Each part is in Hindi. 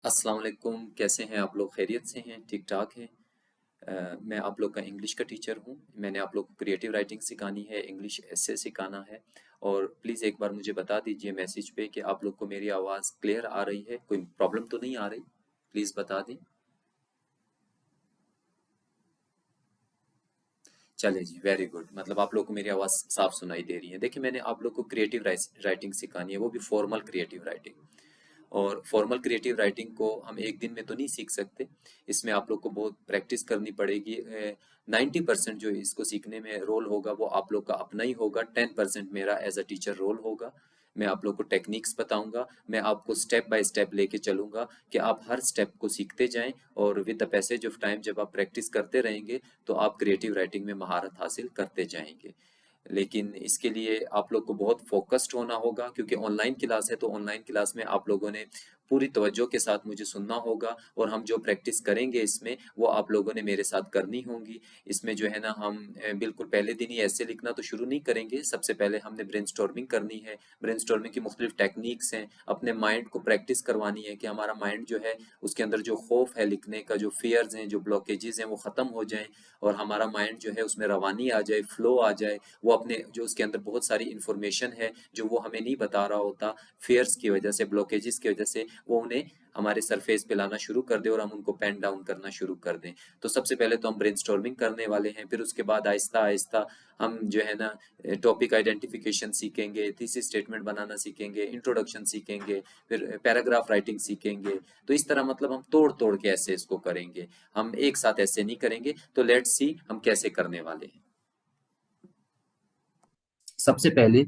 अस्सलाम वालेकुम। कैसे हैं आप लोग? खैरियत से हैं? ठीक ठाक हैं? मैं आप लोग का इंग्लिश का टीचर हूँ। मैंने आप लोग को क्रिएटिव राइटिंग सिखानी है, इंग्लिश ऐसे सिखाना है। और प्लीज़ एक बार मुझे बता दीजिए मैसेज पे कि आप लोग को मेरी आवाज़ क्लियर आ रही है, कोई प्रॉब्लम तो नहीं आ रही? प्लीज़ बता दें। चले जी, वेरी गुड। मतलब आप लोग को मेरी आवाज़ साफ सुनाई दे रही है। देखिए, मैंने आप लोग को क्रिएटिव राइटिंग सिखानी है, वो भी फॉर्मल क्रिएटिव राइटिंग। और फॉर्मल क्रिएटिव राइटिंग को हम एक दिन में तो नहीं सीख सकते। इसमें आप लोग को बहुत प्रैक्टिस करनी पड़ेगी। 90% जो इसको सीखने में रोल होगा वो आप लोग का अपना ही होगा। 10% मेरा एज अ टीचर रोल होगा। मैं आप लोग को टेक्निक्स बताऊंगा। मैं आपको स्टेप बाय स्टेप लेके चलूंगा कि आप हर स्टेप को सीखते जाएं। और with the passage of time जब आप प्रैक्टिस करते रहेंगे तो आप क्रिएटिव राइटिंग में महारत हासिल करते जाएंगे। लेकिन इसके लिए आप लोग को बहुत फोकस्ड होना होगा, क्योंकि ऑनलाइन क्लास है। तो ऑनलाइन क्लास में आप लोगों ने पूरी तवज्जो के साथ मुझे सुनना होगा। और हम जो प्रैक्टिस करेंगे इसमें वो आप लोगों ने मेरे साथ करनी होंगी। इसमें जो है ना, हम बिल्कुल पहले दिन ही ऐसे लिखना तो शुरू नहीं करेंगे। सबसे पहले हमने ब्रेनस्टॉर्मिंग करनी है। ब्रेनस्टॉर्मिंग की मुख्तलिफ टेक्निक्स हैं। अपने माइंड को प्रैक्टिस करवानी है कि हमारा माइंड जो है उसके अंदर जो खौफ है लिखने का, जो फियर्स हैं, जो ब्लॉकेजेस हैं, वो ख़त्म हो जाएं। और हमारा माइंड जो है उसमें रवानी आ जाए, फ्लो आ जाए। वो अपने जो उसके अंदर बहुत सारी इंफॉर्मेशन है जो वो हमें नहीं बता रहा होता, फेयर्स की वजह से, ब्लॉकेजेस की वजह से, वो उन्हें हमारे सरफेस पे लाना शुरू कर दे और हम उनको पेन डाउन करना शुरू कर दें। तो सबसे पहले तो हम ब्रेनस्टॉर्मिंग करने वाले हैं। फिर उसके बाद आहिस्ता आहिस्ता हम जो है ना टॉपिक आइडेंटिफिकेशन सीखेंगे, थीसिस स्टेटमेंट बनाना सीखेंगे, इंट्रोडक्शन सीखेंगे, फिर पैराग्राफ राइटिंग सीखेंगे। तो इस तरह मतलब हम तोड़ तोड़ के ऐसे इसको करेंगे। हम एक साथ ऐसे नहीं करेंगे। तो लेट्स सी हम कैसे करने वाले हैं। सबसे पहले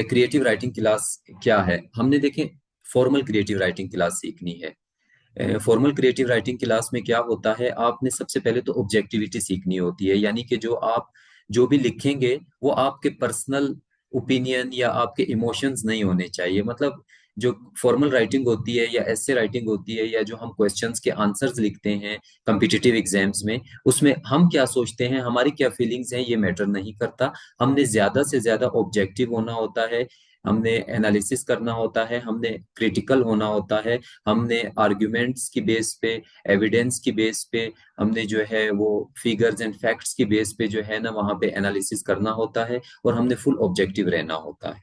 क्रिएटिव राइटिंग क्लास क्या है, हमने देखें फॉर्मल क्रिएटिव राइटिंग क्लास सीखनी है। फॉर्मल क्रिएटिव राइटिंग क्लास में क्या होता है, आपने सबसे पहले तो ऑब्जेक्टिविटी सीखनी होती है। यानी कि जो आप जो भी लिखेंगे वो आपके पर्सनल ओपिनियन या आपके इमोशंस नहीं होने चाहिए। मतलब जो फॉर्मल राइटिंग होती है या एसे राइटिंग होती है या जो हम क्वेश्चंस के आंसर्स लिखते हैं कम्पिटिटिव एग्जाम्स में, उसमें हम क्या सोचते हैं, हमारी क्या फीलिंग्स हैं, ये मैटर नहीं करता। हमने ज्यादा से ज्यादा ऑब्जेक्टिव होना होता है। हमने एनालिसिस करना होता है, हमने क्रिटिकल होना होता है। हमने आर्ग्यूमेंट्स की बेस पे, एविडेंस की बेस पे, हमने जो है वो फिगर्स एंड फैक्ट्स की बेस पे जो है ना वहाँ पे एनालिसिस करना होता है। और हमने फुल ऑब्जेक्टिव रहना होता है।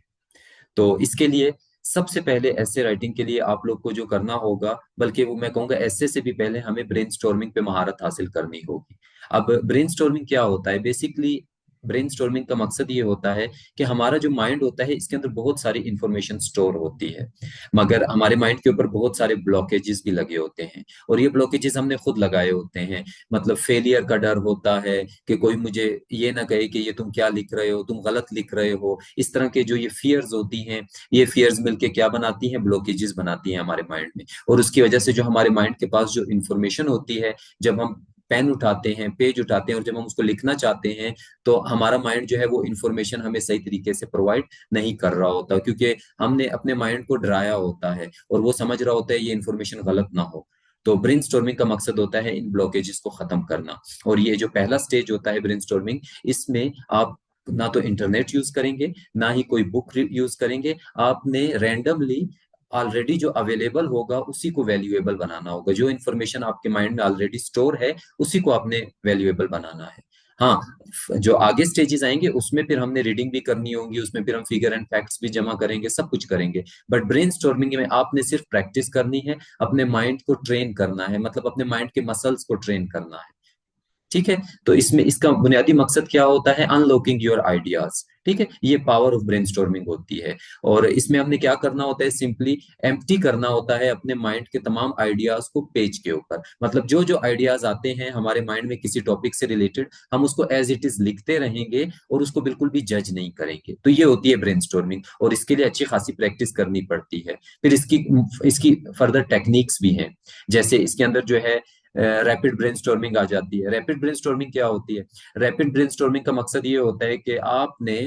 तो इसके लिए सबसे पहले ऐसे राइटिंग के लिए आप लोग को जो करना होगा, बल्कि वो मैं कहूँगा ऐसे से भी पहले हमें ब्रेनस्टॉर्मिंग पे महारत हासिल करनी होगी। अब ब्रेनस्टॉर्मिंग क्या होता है बेसिकली? ब्रेनस्टॉर्मिंग का मकसद ये होता है कि हमारा जो माइंड होता है इसके अंदर बहुत सारी इंफॉर्मेशन स्टोर होती है, मगर हमारे माइंड के ऊपर बहुत सारे ब्लॉकेजेस भी लगे होते हैं। और ये ब्लॉकेजेस हमने खुद लगाए होते हैं। मतलब फेलियर का डर होता है कि कोई मुझे ये ना कहे कि ये तुम क्या लिख रहे हो, तुम गलत लिख रहे हो। इस तरह के जो ये फियर्स होती हैं, ये फियर्स मिलके क्या बनाती हैं, ब्लॉकेजेस बनाती हैं हमारे माइंड में। और उसकी वजह से जो हमारे माइंड के पास जो इंफॉर्मेशन होती है, जब हम पेन उठाते हैं, पेज उठाते हैं और जब हम उसको लिखना चाहते हैं, तो हमारा माइंड जो है वो इंफॉर्मेशन हमें सही तरीके से प्रोवाइड नहीं कर रहा होता, क्योंकि हमने अपने माइंड को डराया होता है और वो समझ रहा होता है ये इन्फॉर्मेशन गलत ना हो। तो ब्रेनस्टॉर्मिंग का मकसद होता है इन ब्लॉकेजेस को खत्म करना। और ये जो पहला स्टेज होता है ब्रेनस्टॉर्मिंग, इसमें आप ना तो इंटरनेट यूज करेंगे, ना ही कोई बुक यूज करेंगे। आपने रैंडमली ऑलरेडी जो अवेलेबल होगा उसी को वैल्यूएबल बनाना होगा। जो इन्फॉर्मेशन आपके माइंड में ऑलरेडी स्टोर है उसी को आपने वैल्यूएबल बनाना है। हाँ, जो आगे स्टेजेस आएंगे उसमें फिर हमने रीडिंग भी करनी होगी, उसमें फिर हम फिगर एंड फैक्ट्स भी जमा करेंगे, सब कुछ करेंगे। बट ब्रेन स्टॉर्मिंग में आपने सिर्फ प्रैक्टिस करनी है, अपने माइंड को ट्रेन करना है, मतलब अपने माइंड के मसल्स को ट्रेन करना है। ठीक है। तो इसमें इसका बुनियादी मकसद क्या होता है, अनलॉकिंग योर आइडियाज। ठीक है, ये पावर ऑफ ब्रेनस्टॉर्मिंग होती है। और इसमें हमने क्या करना होता है, सिंपली एम्प्टी करना होता है अपने माइंड के तमाम आइडियाज को पेज के ऊपर। मतलब जो जो आइडियाज आते हैं हमारे माइंड में किसी टॉपिक से रिलेटेड, हम उसको एज इट इज लिखते रहेंगे और उसको बिल्कुल भी जज नहीं करेंगे। तो ये होती है ब्रेनस्टॉर्मिंग, और इसके लिए अच्छी खासी प्रैक्टिस करनी पड़ती है। फिर इसकी इसकी फर्दर टेक्निक्स भी हैं। जैसे इसके अंदर जो है रैपिड ब्रेनस्टॉर्मिंग आ जाती है। रैपिड ब्रेनस्टॉर्मिंग क्या होती है? रैपिड ब्रेनस्टॉर्मिंग का मकसद ये होता है कि आपने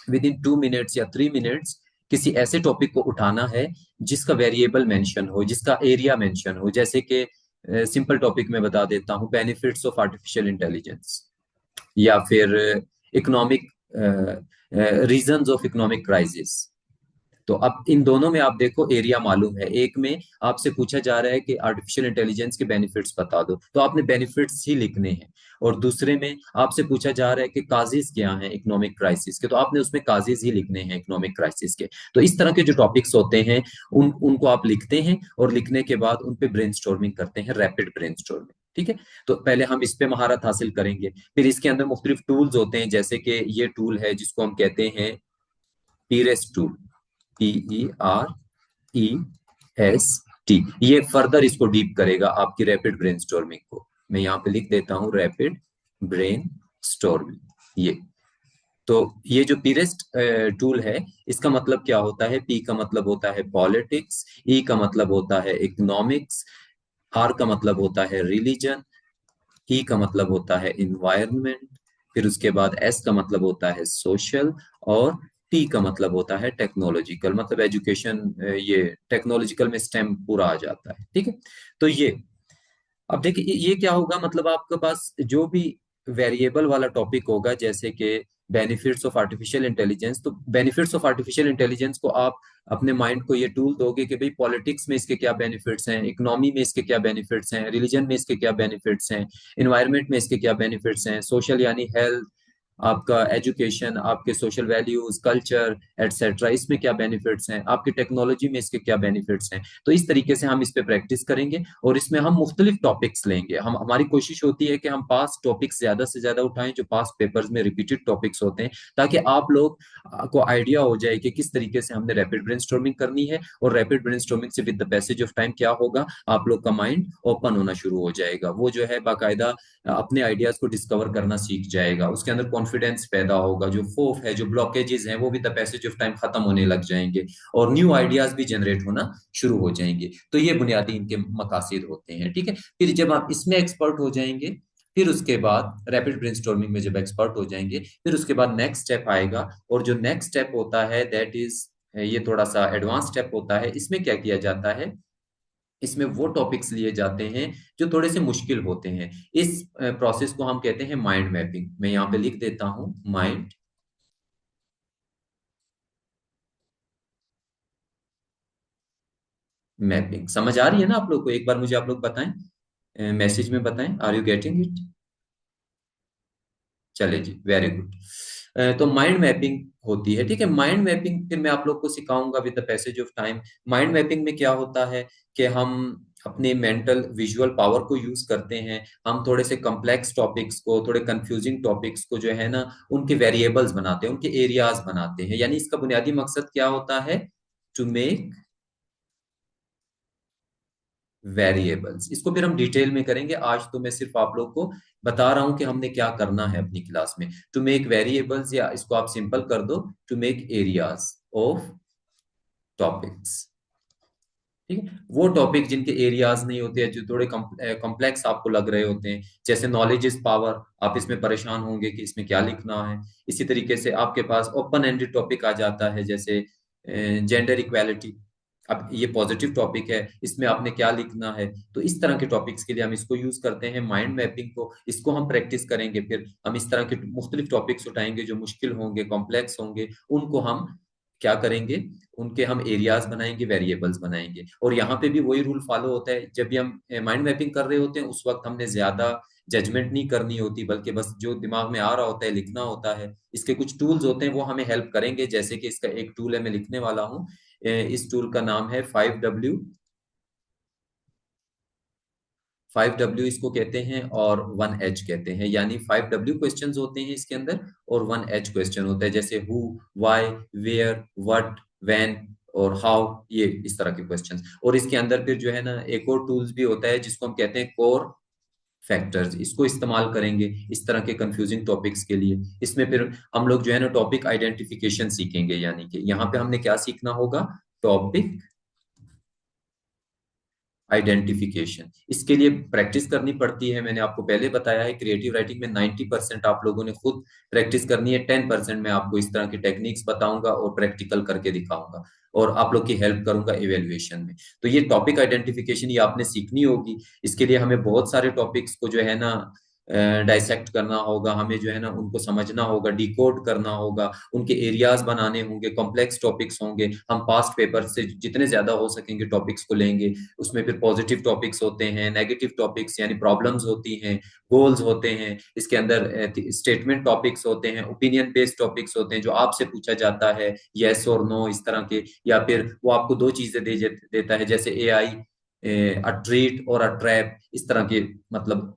विद इन 2 मिनट्स या 3 मिनट्स किसी ऐसे टॉपिक को उठाना है जिसका वेरिएबल मेंशन हो, जिसका एरिया मेंशन हो। जैसे कि सिंपल टॉपिक में बता देता हूँ, बेनिफिट्स ऑफ आर्टिफिशियल इंटेलिजेंस, या फिर economic reasons of economic crisis, तो अब इन दोनों में आप देखो एरिया मालूम है, एक में आपसे पूछा जा रहा है कि आर्टिफिशियल इंटेलिजेंस के बेनिफिट्स बता दो, तो आपने बेनिफिट्स ही लिखने हैं। और दूसरे में आपसे पूछा जा रहा है कि काजेज क्या हैं इकोनॉमिक क्राइसिस के, तो आपने उसमें काजेज ही लिखने हैं इकोनॉमिक क्राइसिस के। तो इस तरह के जो टॉपिक्स होते हैं उनको आप लिखते हैं, और लिखने के बाद उन पे ब्रेनस्टॉर्मिंग करते हैं, रैपिड ब्रेनस्टॉर्मिंग। ठीक है। तो पहले हम इस पे महारत हासिल करेंगे, फिर इसके अंदर मुख्तलिफ टूल्स होते हैं, जैसे कि ये टूल है जिसको हम कहते हैं पीरेस टूल, PEREST। ये फर्दर इसको डीप करेगा आपकी रैपिड ब्रेनस्टॉर्मिंग को। मैं यहाँ पे लिख देता हूँ रैपिड ब्रेन स्टॉर्मिंग। तो ये जो पीरेस्ट टूल है, इसका मतलब क्या होता है? पी का मतलब होता है पॉलिटिक्स, ई का मतलब होता है इकोनॉमिक्स, आर का मतलब होता है रिलीजन, ई का मतलब होता है इन्वायरमेंट, फिर उसके बाद एस का मतलब होता है सोशल, और टी का मतलब होता है टेक्नोलॉजिकल, मतलब एजुकेशन। ये टेक्नोलॉजिकल में स्टेम पूरा आ जाता है। ठीक है। तो ये अब देखिए ये क्या होगा, मतलब आपके पास जो भी वेरिएबल वाला टॉपिक होगा, जैसे कि बेनिफिट्स ऑफ आर्टिफिशियल इंटेलिजेंस, तो बेनिफिट्स ऑफ आर्टिफिशियल इंटेलिजेंस को आप अपने माइंड को ये टूल दोगे कि भाई पॉलिटिक्स में इसके क्या बेनिफिट्स हैं, इकोनॉमी में इसके क्या बेनिफिट्स हैं, रिलीजन में इसके क्या बेनिफिट्स हैं, इन्वायरमेंट में इसके क्या बेनिफिट्स हैं, सोशल यानी हेल्थ, आपका एजुकेशन, आपके सोशल वैल्यूज, कल्चर एटसेट्रा, इसमें क्या बेनिफिट्स हैं, आपकी टेक्नोलॉजी में इसके क्या बेनिफिट्स हैं। तो इस तरीके से हम इस पे प्रैक्टिस करेंगे, और इसमें हम मुख्तलिफ टॉपिक्स लेंगे। हमारी कोशिश होती है कि हम पास टॉपिक्स ज्यादा से ज्यादा उठाएं, जो पास पेपर्स में रिपीटेड टॉपिक्स होते हैं, ताकि आप लोग को आइडिया हो जाए कि किस तरीके से हमने रैपिड ब्रेनस्टॉर्मिंग करनी है। और रैपिड ब्रेनस्टॉर्मिंग से with the passage of time क्या होगा, आप लोग का माइंड ओपन होना शुरू हो जाएगा, वो जो है बाकायदा अपने आइडियाज को डिस्कवर करना सीख जाएगा, उसके अंदर कॉन्फिडेंस पैदा होगा, जो खौफ है, जो ब्लॉकेजेस हैं, वो भी द पैसेज ऑफ टाइम खत्म होने लग जाएंगे, और न्यू आइडियाज भी जनरेट होना शुरू हो जाएंगे। तो ये बुनियादी इनके मकासद होते हैं। ठीक है। फिर जब आप इसमें एक्सपर्ट हो जाएंगे, फिर उसके बाद रैपिड ब्रेनस्टॉर्मिंग में जब एक्सपर्ट हो जाएंगे, फिर उसके बाद नेक्स्ट स्टेप आएगा, और जो नेक्स्ट स्टेप होता है दैट इज, ये थोड़ा सा एडवांस स्टेप होता है। इसमें क्या किया जाता है, इसमें वो टॉपिक्स लिए जाते हैं जो थोड़े से मुश्किल होते हैं। इस प्रोसेस को हम कहते हैं माइंड मैपिंग। मैं यहाँ पे लिख देता हूँ माइंड मैपिंग। समझ आ रही है ना आप लोग को? एक बार मुझे आप लोग बताएं, मैसेज में बताएं, आर यू गेटिंग इट? चले जी, वेरी गुड। तो माइंड मैपिंग होती है। ठीक है। माइंड मैपिंग फिर मैं आप लोग को सिखाऊंगा with the passage of time. Mind mapping में क्या होता है कि हम अपने मेंटल विजुअल पावर को यूज करते हैं, हम थोड़े से कॉम्प्लेक्स टॉपिक्स को, थोड़े कंफ्यूजिंग टॉपिक्स को जो है ना, उनके वेरिएबल्स बनाते हैं, उनके एरियाज बनाते हैं। यानी इसका बुनियादी मकसद क्या होता है? To make variables. इसको फिर हम डिटेल में करेंगे, आज तो मैं सिर्फ आप लोग को बता रहा हूं कि हमने क्या करना है अपनी क्लास में। टू मेक वेरिएबल्स, या इसको आप सिंपल कर दो, to make areas of topics. ठीक है। वो टॉपिक जिनके एरियाज नहीं होते हैं, जो थोड़े कॉम्प्लेक्स आपको लग रहे होते हैं, जैसे नॉलेज इज पावर, आप इसमें परेशान होंगे कि इसमें क्या लिखना है। इसी तरीके से आपके पास ओपन एंडेड टॉपिक आ जाता है, जैसे जेंडर इक्वालिटी। अब ये पॉजिटिव टॉपिक है, इसमें आपने क्या लिखना है। तो इस तरह के टॉपिक्स के लिए हम इसको यूज करते हैं, माइंड मैपिंग को। इसको हम प्रैक्टिस करेंगे, फिर हम इस तरह के मुख्तलिफ टॉपिक्स उठाएंगे जो मुश्किल होंगे, कॉम्प्लेक्स होंगे, उनको हम क्या करेंगे, उनके हम एरियाज बनाएंगे, वेरिएबल्स बनाएंगे। और यहाँ पे भी वही रूल फॉलो होता है, जब भी हम माइंड मैपिंग कर रहे होते हैं, उस वक्त हमने ज्यादा जजमेंट नहीं करनी होती, बल्कि बस जो दिमाग में आ रहा होता है लिखना होता है। इसके कुछ टूल्स होते हैं, वो हमें हेल्प करेंगे, जैसे कि इसका एक टूल है, मैं लिखने वाला हूँ। इस टूल का नाम है 5W। 5W इसको कहते हैं, और 1H कहते हैं। यानी 5W क्वेश्चंस होते हैं इसके अंदर, और 1H क्वेश्चन होता है, जैसे who, why, where, what, when और हाउ, ये इस तरह के क्वेश्चंस। और इसके अंदर फिर जो है ना, एक और टूल्स भी होता है जिसको हम कहते हैं कोर फैक्टर्स। इसको इस्तेमाल करेंगे इस तरह के कंफ्यूजिंग टॉपिक्स के लिए। इसमें फिर हम लोग जो है ना टॉपिक आइडेंटिफिकेशन सीखेंगे, यानी कि यहाँ पे हमने क्या सीखना होगा, टॉपिक आइडेंटिफिकेशन। इसके लिए प्रैक्टिस करनी पड़ती है, मैंने आपको पहले बताया है। क्रिएटिव राइटिंग में 90% आप लोगों ने खुद प्रैक्टिस करनी है, 10% मैं आपको इस तरह की टेक्निक्स बताऊंगा और प्रैक्टिकल करके दिखाऊंगा, और आप लोग की हेल्प करूंगा इवेल्युएशन में। तो ये टॉपिक आइडेंटिफिकेशन ये आपने सीखनी होगी। इसके लिए हमें बहुत सारे टॉपिक्स को जो है ना डाइसेक्ट करना होगा, हमें जो है ना उनको समझना होगा, डिकोड करना होगा, उनके एरियाज बनाने होंगे, कॉम्प्लेक्स टॉपिक्स होंगे। हम पास्ट पेपर से जितने ज्यादा हो सकेंगे टॉपिक्स को लेंगे। उसमें फिर पॉजिटिव टॉपिक्स होते हैं, नेगेटिव टॉपिक्स यानी प्रॉब्लम्स होती हैं, गोल्स होते हैं, इसके अंदर स्टेटमेंट टॉपिक्स होते हैं, ओपिनियन बेस्ड टॉपिक्स होते हैं जो आपसे पूछा जाता है, यस और नो इस तरह के, या फिर वो आपको दो चीजें देता है, जैसे एआई अ ट्रीट और अ ट्रैप, इस तरह के मतलब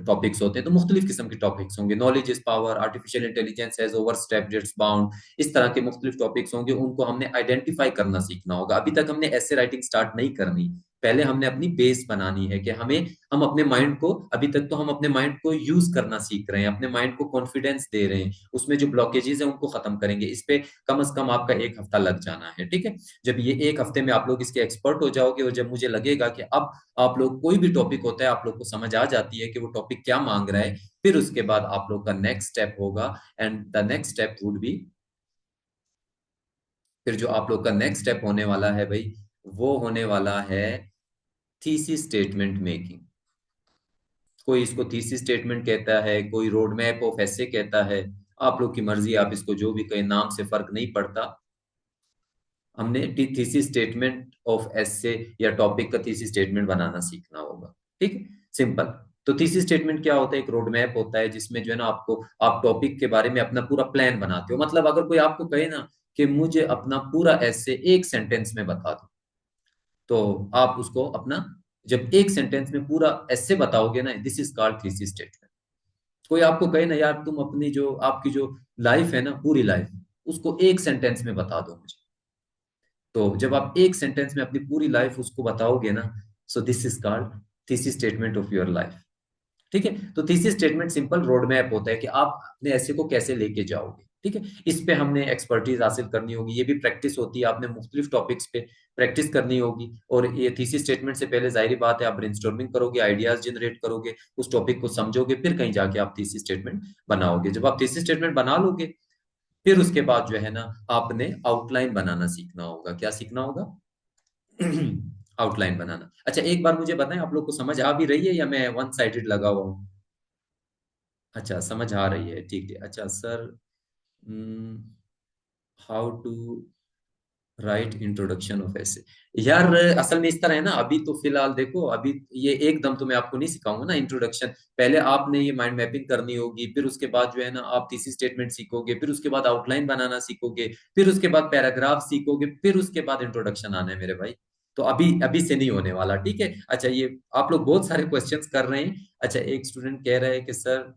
टॉपिक्स होते हैं। तो मुख्तलिफ किस्म के टॉपिक्स होंगे, knowledge is power, artificial intelligence has over stepped it's bound, इस तरह के मुख्तलिफ टॉपिक्स होंगे। उनको हमने आइडेंटिफाई करना सीखना होगा। अभी तक हमने ऐसे राइटिंग स्टार्ट नहीं करनी, पहले हमने अपनी बेस बनानी है कि हम अपने माइंड को, अभी तक तो हम अपने माइंड को यूज करना सीख रहे हैं, अपने माइंड को कॉन्फिडेंस दे रहे हैं, उसमें जो ब्लॉकेजेस है उनको खत्म करेंगे। इस पे कम से कम आपका 1 हफ्ता लग जाना है, ठीक है। जब ये 1 हफ्ते में आप लोग इसके एक्सपर्ट हो जाओगे, और जब मुझे लगेगा कि अब आप लोग कोई भी टॉपिक होता है आप लोग को समझ आ जाती है कि वो टॉपिक क्या मांग रहा है, फिर उसके बाद आप लोग का नेक्स्ट स्टेप होगा, and the next step would be, फिर जो आप लोग का नेक्स्ट स्टेप होने वाला है भाई, वो होने वाला है थीसिस स्टेटमेंट मेकिंग। कोई इसको थीसिस स्टेटमेंट कहता है, कोई रोड मैप ऑफ एसे कहता है, आप लोग की मर्जी, आप इसको जो भी कहें, नाम से फर्क नहीं पड़ता। हमने थीसिस स्टेटमेंट ऑफ एसे या टॉपिक का थीसिस स्टेटमेंट बनाना सीखना होगा, ठीक है, सिंपल। तो थीसिस स्टेटमेंट क्या होता है? एक रोड मैप होता है जिसमें जो है ना आपको, आप टॉपिक के बारे में अपना पूरा प्लान बनाते हो। मतलब अगर कोई आपको कहे ना कि मुझे अपना पूरा एसे एक सेंटेंस में बता दो, तो आप उसको अपना, जब एक सेंटेंस में पूरा ऐसे बताओगे ना, this is called thesis statement. कोई आपको कहे ना, यार तुम अपनी जो आपकी जो लाइफ है ना, पूरी लाइफ, उसको एक सेंटेंस में बता दो मुझे, तो जब आप एक सेंटेंस में अपनी पूरी लाइफ उसको बताओगे ना, so this is called thesis statement of your life, ठीक है। तो thesis statement simple road map होता है कि आप अपने ऐसे को कैसे लेके जाओगे, ठीक है। इस पे हमने एक्सपर्टीज हासिल करनी होगी, ये भी प्रैक्टिस होती है, आपने मुख्तलिफ टॉपिक्स पे प्रैक्टिस करनी होगी। और ये थीसिस स्टेटमेंट से पहले जाहिर बात है आप ब्रेनस्टॉर्मिंग करोगे, आइडियाज जनरेट करोगे, उस टॉपिक को समझोगे, फिर कहीं जाके आप थीसिस स्टेटमेंट बनाओगे। जब आप थीसिस स्टेटमेंट बना लोगे, फिर उसके बाद जो है ना आपने आउटलाइन बनाना सीखना होगा। क्या सीखना होगा? आउटलाइन बनाना। अच्छा, एक बार मुझे बताएं, आप लोग को समझ आ भी रही है या मैं वन साइडेड लगा हुआ हूँ? अच्छा, समझ आ रही है, ठीक है। अच्छा sir, how to write introduction of ऐसे, यार असल में इस तरह है ना, अभी तो फिलहाल देखो, अभी ये एकदम तो मैं आपको नहीं सिखाऊंगा ना इंट्रोडक्शन। पहले आपने ये माइंड मैपिंग करनी होगी, फिर उसके बाद जो है ना आप थीसिस स्टेटमेंट सीखोगे, फिर उसके बाद आउटलाइन बनाना सीखोगे, फिर उसके बाद पैराग्राफ सीखोगे, फिर उसके बाद इंट्रोडक्शन आना है मेरे भाई। तो अभी अभी से नहीं होने वाला, ठीक है। अच्छा, ये आप लोग बहुत सारे क्वेश्चंस कर रहे हैं। अच्छा, एक स्टूडेंट कह रहा है कि सर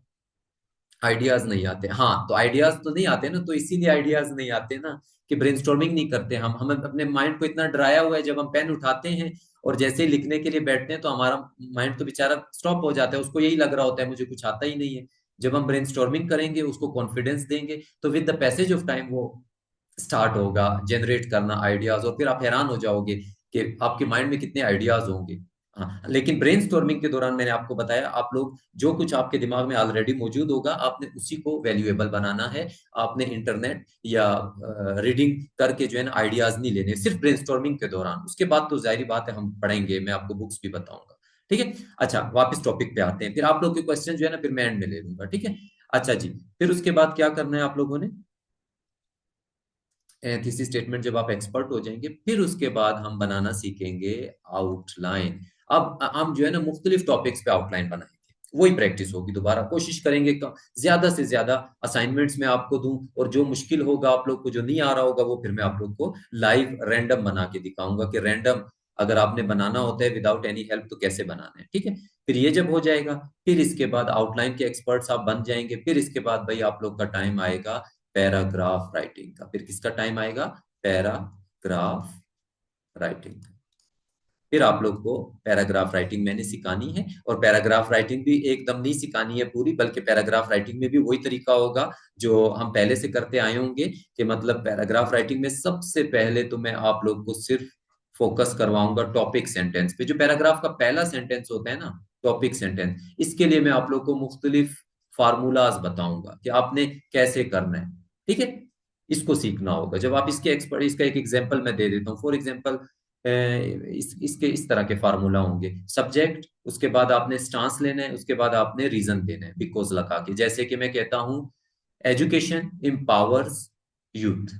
आइडियाज नहीं आते। हाँ, तो आइडियाज तो नहीं आते ना, तो इसीलिए आइडियाज नहीं आते ना कि ब्रेनस्टॉर्मिंग नहीं करते हम अपने माइंड को इतना डराया हुआ है, जब हम पेन उठाते हैं और जैसे ही लिखने के लिए बैठते हैं तो हमारा माइंड तो बेचारा स्टॉप हो जाता है, उसको यही लग रहा होता है मुझे कुछ आता ही नहीं है। जब हम ब्रेनस्टॉर्मिंग करेंगे, उसको कॉन्फिडेंस देंगे, तो with the passage of time वो स्टार्ट होगा जनरेट करना आइडियाज, और फिर आप हैरान हो जाओगे कि आपके माइंड में कितने आइडियाज होंगे। हाँ, लेकिन ब्रेनस्टॉर्मिंग के दौरान मैंने आपको बताया, आप लोग जो कुछ आपके दिमाग में ऑलरेडी मौजूद होगा, आपने उसी को वैल्यूएबल बनाना है। आपने इंटरनेट या रीडिंग करके जो है ना आइडियाज नहीं लेने, सिर्फ ब्रेनस्टॉर्मिंग के दौरान। उसके बाद तो जाहिर बात है हम पढ़ेंगे, मैं आपको बुक्स भी बताऊंगा, ठीक है। अच्छा, वापस टॉपिक पे आते हैं, फिर आप लोग के क्वेश्चन जो है ना फिर मैं एंड में ले लूंगा, ठीक है। अच्छा जी, फिर उसके बाद क्या करना है आप लोगों ने? थीसिस स्टेटमेंट जब आप एक्सपर्ट हो जाएंगे, फिर उसके बाद हम बनाना सीखेंगे आउटलाइन। अब हम जो है ना मुख्तलिफ टॉपिक्स पे आउटलाइन बनाएंगे, वही प्रैक्टिस होगी। दोबारा कोशिश करेंगे ज्यादा से ज्यादा असाइनमेंट्स में आपको दूं, और जो मुश्किल होगा आप लोग को, जो नहीं आ रहा होगा, वो फिर मैं आप लोग को लाइव रैंडम बना के दिखाऊंगा कि रैंडम अगर आपने बनाना होता है विदाउट एनी हेल्प तो कैसे बनाना है, ठीक है। फिर ये जब हो जाएगा, फिर इसके बाद आउटलाइन के एक्सपर्ट्स आप बन जाएंगे। फिर इसके बाद भाई आप लोग का टाइम आएगा पैराग्राफ राइटिंग का। फिर किसका टाइम आएगा? Paragraph writing. फिर आप लोग को पैराग्राफ राइटिंग मैंने सिखानी है, और पैराग्राफ राइटिंग भी एकदम नहीं सिखानी है पूरी, बल्कि पैराग्राफ राइटिंग में भी वही तरीका होगा जो हम पहले से करते आए होंगे। कि मतलब पैराग्राफ राइटिंग में सबसे पहले तो मैं आप लोग को सिर्फ फोकस करवाऊंगा टॉपिक सेंटेंस पे। जो पैराग्राफ का पहला सेंटेंस होता है ना, टॉपिक सेंटेंस, इसके लिए मैं आप लोग को मुख्तलिफ फार्मूलाज बताऊंगा कि आपने कैसे करना है, ठीक है। इसको सीखना होगा। जब आप इसके एक्सपर्ट, इसका एक एग्जांपल मैं दे देता हूँ। फॉर एग्जांपल, इसके इस तरह के फार्मूला होंगे। सब्जेक्ट, उसके बाद आपने स्टांस लेना है, उसके बाद आपने रीजन देना है बिकॉज लगा के। जैसे कि मैं कहता हूं education empowers youth,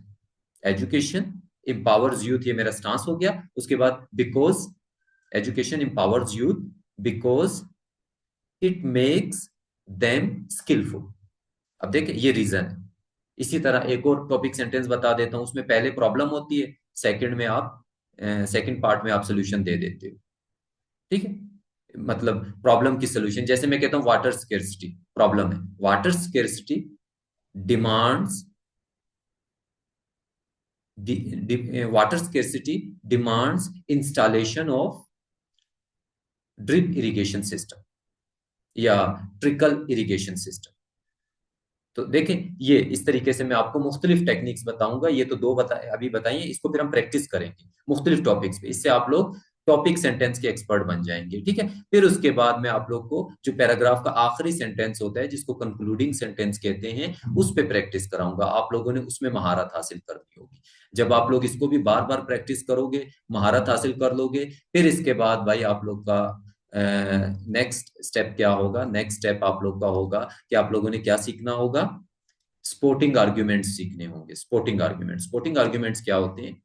education empowers youth, ये मेरा स्टांस हो गया। उसके बाद because education empowers youth because it makes them skillful. अब देखिए ये रीजन है। इसी तरह एक और टॉपिक सेंटेंस बता देता हूं, उसमें पहले प्रॉब्लम होती है, सेकंड में आप सेकंड पार्ट में आप सोल्यूशन दे देते हो। ठीक है, मतलब प्रॉब्लम की सोल्यूशन, जैसे मैं कहता हूं वाटर स्केर्सिटी प्रॉब्लम है, water scarcity demands water scarcity demands installation of drip irrigation system या ट्रिकल इरिगेशन सिस्टम। तो देखें ये इस तरीके से मैं आपको मुख्तलिफ टेक्निक्स बताऊंगा। ये तो दो अभी बताइए, इसको फिर हम प्रैक्टिस करेंगे मुख्तलिफ टॉपिक्स पे। इससे आप लोग टॉपिक सेंटेंस के एक्सपर्ट बन जाएंगे। ठीक है, फिर उसके बाद मैं आप लोग को जो पैराग्राफ का आखिरी सेंटेंस होता है जिसको कंक्लूडिंग सेंटेंस कहते हैं, उस पे प्रैक्टिस कराऊंगा। आप लोगों ने उसमें महारत हासिल करनी होगी। जब आप लोग इसको भी बार बार प्रैक्टिस करोगे, महारत हासिल कर लोगे, फिर इसके बाद भाई आप लोग का नेक्स्ट स्टेप क्या होगा? नेक्स्ट स्टेप आप लोग का होगा कि आप लोगों ने क्या सीखना होगा? स्पोर्टिंग आर्ग्यूमेंट्स सीखने होंगे। स्पोर्टिंग आर्ग्यूमेंट्स, स्पोर्टिंग आर्ग्यूमेंट्स क्या होते हैं?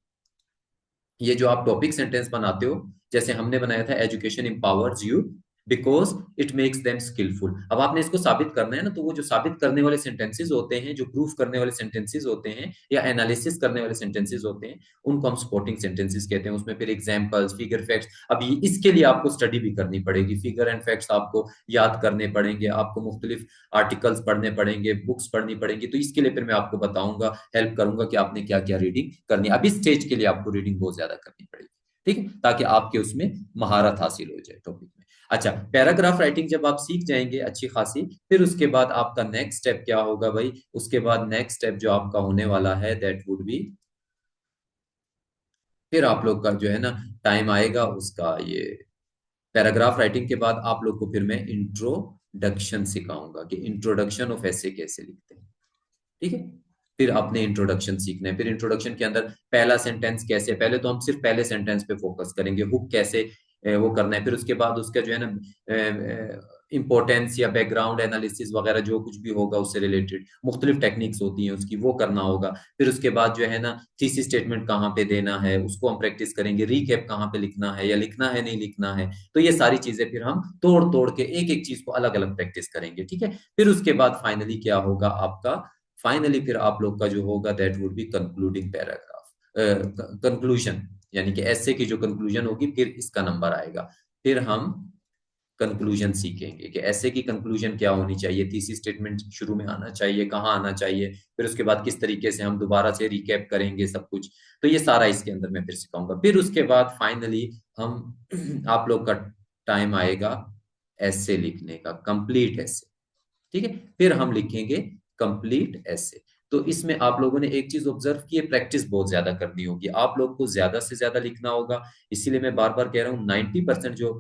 ये जो आप टॉपिक सेंटेंस बनाते हो, जैसे हमने बनाया था education empowers you because it makes them skillful. अब आपने इसको साबित करना है ना, तो वो जो साबित करने वाले सेंटेंसेस होते हैं, जो प्रूफ करने वाले सेंटेंसेस होते हैं या एनालिसिस करने वाले सेंटेंसेस होते हैं, उनको हम सपोर्टिंग सेंटेंसेस कहते हैं। उसमें फिर एग्जांपल्स, फिगर, फैक्ट्स। अब इसके लिए आपको स्टडी भी करनी पड़ेगी, फिगर एंड फैक्ट्स आपको याद करने पड़ेंगे, आपको मुख्तलिफ आर्टिकल्स पढ़ने पड़ेंगे, बुक्स पढ़नी पड़ेंगी। तो इसके लिए फिर मैं आपको बताऊंगा, हेल्प करूंगा कि आपने क्या क्या रीडिंग करनी है। अभी स्टेज के लिए आपको रीडिंग बहुत ज्यादा करनी पड़ेगी, ठीक है, ताकि आपके उसमें महारत हासिल हो जाए टॉपिक में। अच्छा, पैराग्राफ राइटिंग जब आप सीख जाएंगे अच्छी खासी, फिर उसके बाद आपका नेक्स्ट स्टेप क्या होगा भाई? उसके बाद नेक्स्ट स्टेप जो आपका होने वाला है दैट वुड बी, फिर आप लोग का जो है ना टाइम आएगा उसका, ये पैराग्राफ राइटिंग के बाद आप लोग को फिर मैं इंट्रोडक्शन सिखाऊंगा कि इंट्रोडक्शन ऑफ ऐसे कैसे लिखते हैं। ठीक है, फिर आपने इंट्रोडक्शन सीखना है। फिर इंट्रोडक्शन के अंदर पहला सेंटेंस कैसे, पहले तो हम सिर्फ पहले सेंटेंस पे फोकस करेंगे, हुक कैसे वो करना है। फिर उसके बाद उसका जो है ना इंपॉर्टेंस या बैकग्राउंड एनालिसिस वगैरह जो कुछ भी होगा उससे रिलेटेड मुख्तलिफ टेक्निक्स होती हैं उसकी, वो करना होगा। फिर उसके बाद जो है ना थीसिस स्टेटमेंट कहाँ पे देना है उसको हम प्रैक्टिस करेंगे, रीकैप कहाँ पे लिखना है या लिखना है नहीं लिखना है। तो ये सारी चीजें फिर हम तोड़ तोड़ के एक एक चीज को अलग अलग प्रैक्टिस करेंगे। ठीक है, फिर उसके बाद फाइनली क्या होगा आपका? फाइनली फिर आप लोग का जो होगा that would be concluding paragraph, conclusion, यानी कि ऐसे की जो कंक्लूजन होगी फिर इसका नंबर आएगा। फिर हम कंक्लूजन सीखेंगे कि ऐसे की कंक्लूजन क्या होनी चाहिए, तीसरी स्टेटमेंट शुरू में आना चाहिए, कहाँ आना चाहिए, फिर उसके बाद किस तरीके से हम दोबारा से रिकैप करेंगे सब कुछ। तो ये सारा इसके अंदर मैं फिर सिखाऊंगा। फिर उसके बाद फाइनली हम आप लोग का टाइम आएगा ऐसे लिखने का, कंप्लीट ऐसे। ठीक है, फिर हम लिखेंगे कंप्लीट ऐसे। तो इसमें आप लोगों ने एक चीज ऑब्जर्व की है, प्रैक्टिस बहुत ज्यादा करनी होगी, आप लोग को ज्यादा से ज्यादा लिखना होगा। इसीलिए मैं बार बार कह रहा हूँ 90% जो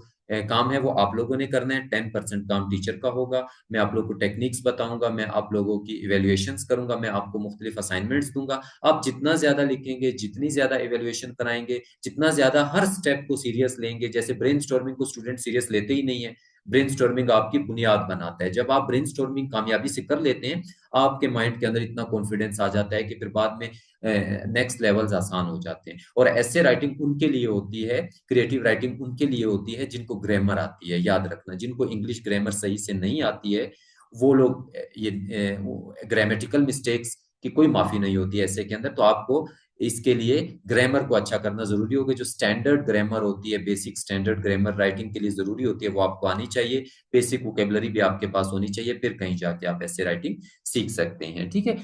काम है वो आप लोगों ने करना है, 10% काम टीचर का होगा। मैं आप लोगों को टेक्निक्स बताऊंगा, मैं आप लोगों की इवेल्युएशंस करूंगा, मैं आपको मुख्तलिफ असाइनमेंट्स दूंगा। आप जितना ज्यादा लिखेंगे, जितनी ज्यादा इवेल्युएशन कराएंगे, जितना ज्यादा हर स्टेप को सीरियस लेंगे, जैसे ब्रेन को स्टूडेंट सीरियस लेते ही नहीं है। ब्रेनस्टॉर्मिंग आपकी बुनियाद बनाता है। जब आप ब्रेनस्टॉर्मिंग कामयाबी से कर लेते हैं, आपके माइंड के अंदर इतना कॉन्फिडेंस आ जाता है कि फिर बाद में नेक्स्ट लेवल्स आसान हो जाते हैं। और ऐसे राइटिंग उनके लिए होती है, क्रिएटिव राइटिंग उनके लिए होती है जिनको ग्रामर आती है। याद रखना, जिनको इंग्लिश ग्रामर सही से नहीं आती है वो लोग ये ग्रामेटिकल मिस्टेक्स की कोई माफी नहीं होती है ऐसे के अंदर। तो आपको इसके लिए ग्रामर को अच्छा करना जरूरी होगा। जो स्टैंडर्ड ग्रामर होती है, बेसिक स्टैंडर्ड ग्रामर राइटिंग के लिए जरूरी होती है, वो आपको आनी चाहिए। बेसिक वोकेबलरी भी आपके पास होनी चाहिए, फिर कहीं जाके आप ऐसे राइटिंग सीख सकते हैं। ठीक है।